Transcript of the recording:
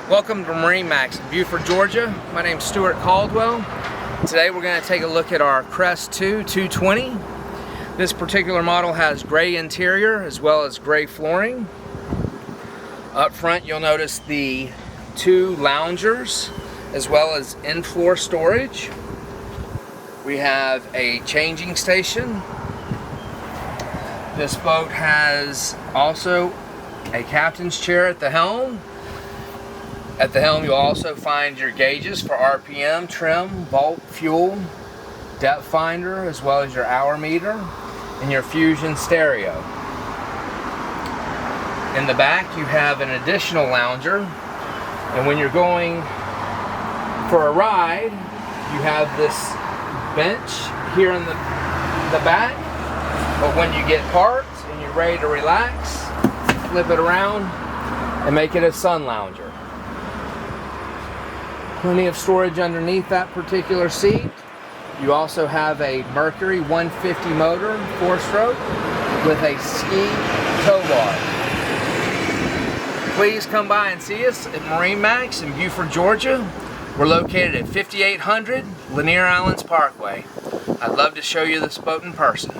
Welcome to MarineMax in Beaufort, Georgia. My name's Stuart Caldwell. Today we're going to take a look at our Crest II 220. This particular model has gray interior as well as gray flooring. Up front you'll notice the two loungers as well as in-floor storage. We have a changing station. This boat has also a captain's chair at the helm. At the helm you'll also find your gauges for RPM, trim, volt, fuel, depth finder, as well as your hour meter and your Fusion stereo. In the back you have an additional lounger, and when you're going for a ride you have this bench here in the back, but when you get parked and you're ready to relax, flip it around and make it a sun lounger. Plenty of storage underneath that particular seat. You also have a Mercury 150 motor, 4-stroke, with a ski tow bar. Please come by and see us at MarineMax in Beaufort, Georgia. We're located at 5800 Lanier Islands Parkway. I'd love to show you this boat in person.